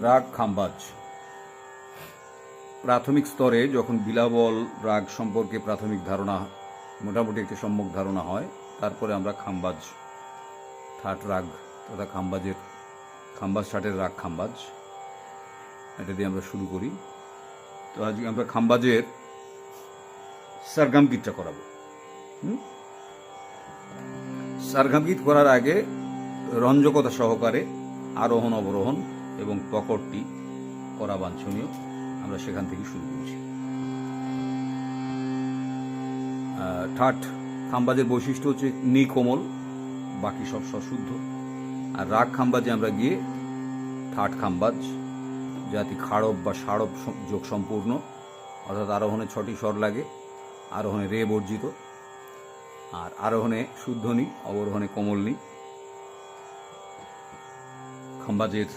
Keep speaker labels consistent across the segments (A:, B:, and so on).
A: রাগ খাম্বাজ। প্রাথমিক স্তরে যখন বিলাবল রাগ সম্পর্কে প্রাথমিক ধারণা, মোটামুটি একটি সম্যক ধারণা হয়, তারপরে আমরা খাম্বাজ ঠাট রাগ তথা খাম্বাজ ঠাটের রাগ খাম্বাজ, এটা দিয়ে আমরা শুরু করি। তো আজকে আমরা খাম্বাজের সারগাম গীতটা করাবো। সারগাম গীত করার আগে রঞ্জকতা সহকারে আরোহণ অবরোহণ এবং পকড়টি করা বাঞ্ছনীয়। আমরা সেখান থেকে শুরু করছি। ঠাট খাম্বাজের বৈশিষ্ট্য হচ্ছে নিকোমল, বাকি সব সশুদ্ধ। আর রাগ খাম্বাজে আমরা গিয়ে ঠাট খাম্বাজ জাতি খাড়ব বা সাড়ব যোগ সম্পূর্ণ, অর্থাৎ আরোহণে 6টি স্বর লাগে, আরোহণে রে বর্জিত, আর আরোহণে শুদ্ধনি, অবরোহণে কোমলনি। খাম্বাজের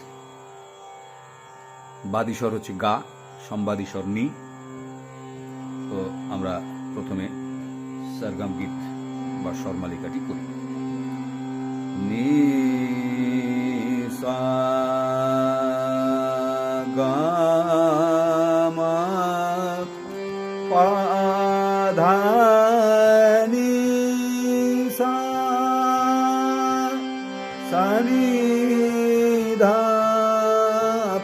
A: বাদীস্বর হচ্ছে গা, সম্বাদী স্বর নি। তো আমরা প্রথমে সারগাম গীত বা স্বরমালিকাটি করি। নি সা গা মা পা ধা নি সা সা নি ধা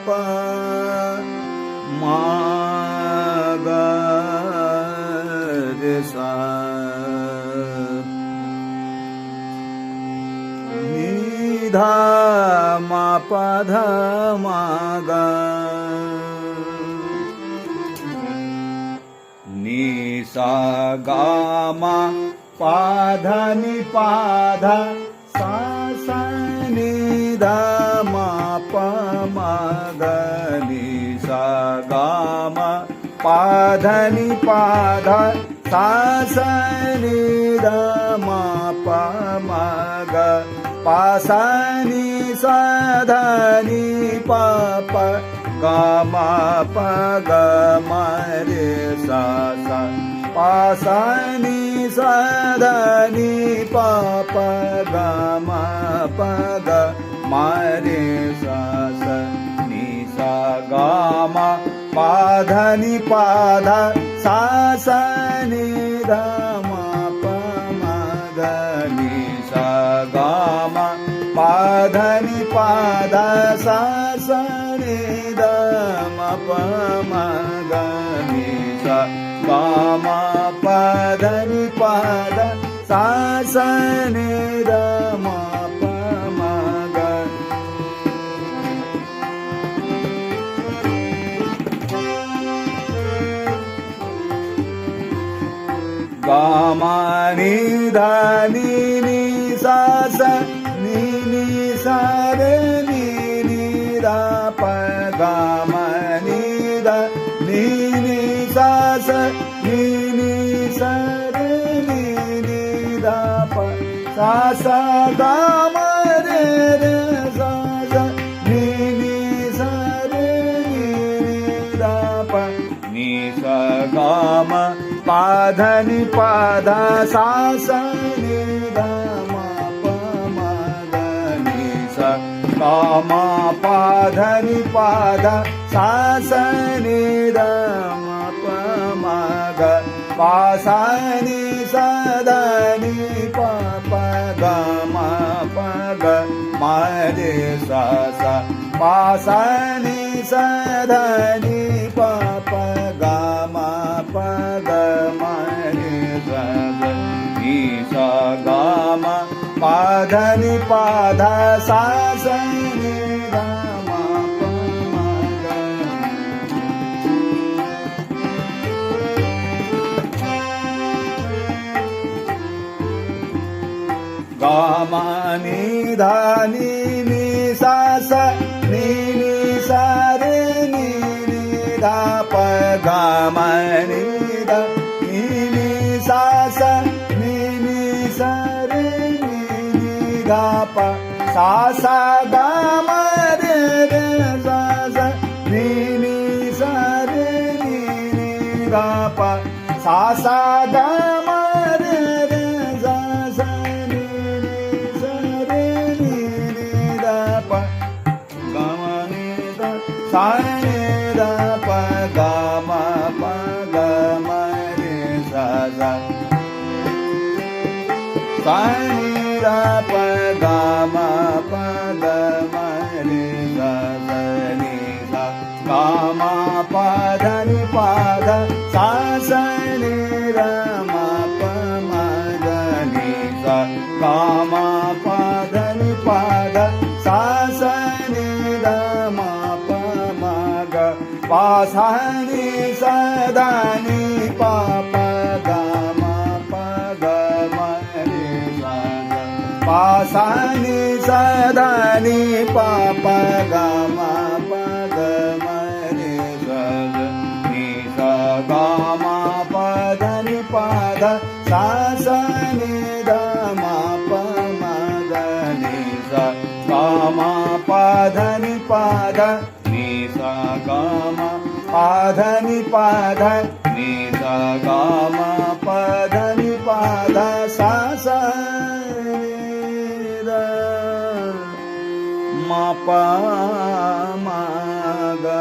A: পা মা গা রে সা নি ধা মা পা ধা মা গা নি সা গা মা পা ধা নি পা ধা সা সা নি ধা মা পা মা গা নি সা গা মা পা ধা নি পা ধা সা সা নি ধা মা পা মা গা পা সা নি সা ধা নি পা পা গা মা পা গা মা রে সা সা পা সা নি সা ধা নি পা পা গা মা পা গা মা রে সা সা নি সা গা মা পা ধা নি পা ধা সা সা নি ধা মা পা মা গা নি সা গা মা পা ধা নি পা ধা সা সা নি ধা মা পা মা গা নি সা গা মা পা ধা নি পা ধা সা সা নি ধা মা পা মা গা। গা মা নি ধা নি নি সা সা নি নি সা রে নি নি ধা পা গা মা নি ধা নি নি সা সা নি নি সা রে নি নি ধা পা সা সা গা মা রে রে সা সা নি নি সা রে নি নি ধা পা নি সা গা মা পা ধা নি পা ধা সা সা নি ধা মা পা মা গা নি সা গা মা পা ধা নি পা ধা সা সা নি ধা মা পা মা গা পা সা নি সা ধা নি পা পা গা মা পা গা মা রে সা সা পা সা নি সা ধা নি পা পা গা মা পা গা মা রে সা সা নি সা গা মা পা ধা নি পা ধা সা সা নি ধা মা পা মা গা। গা মা নি ধা নি নি সা সা নি নি সা রে নি নি ধা পা গা মা নি ধা নি নি সা সা নি নি সা রে নি নি ধা পা সা সা গা মা রে রে সা সা নি নি সা রে নি নি ধা পা সা সা গা মা রে রে সা সা নি নি সা রে নি নি ধা পা গা মা নি ধা sa ni da pa ga ma pa ga ma re sa sa sa ni da pa ga ma pa ga ma re sa sa ni sa ga ma pa da ni pa da sa sa ni da ma pa ma da ni sa ga ma pa da ni pa da sa sa ni da ma pa ma ga pa sa ni sa da ni pa pa ga ma pa ga ma re sa sa pa sa ni sa da ni pa pa ga ma pa ga ma re sa sa ni sa ga ma pa da ni pa da sa sa ni da ma pa ma ga ni sa ga ma pa da ni pa da ni sa ga ma pa da ni pa da ni sa ga ma pa da ni pa da sa sa ni da ma pa ma ga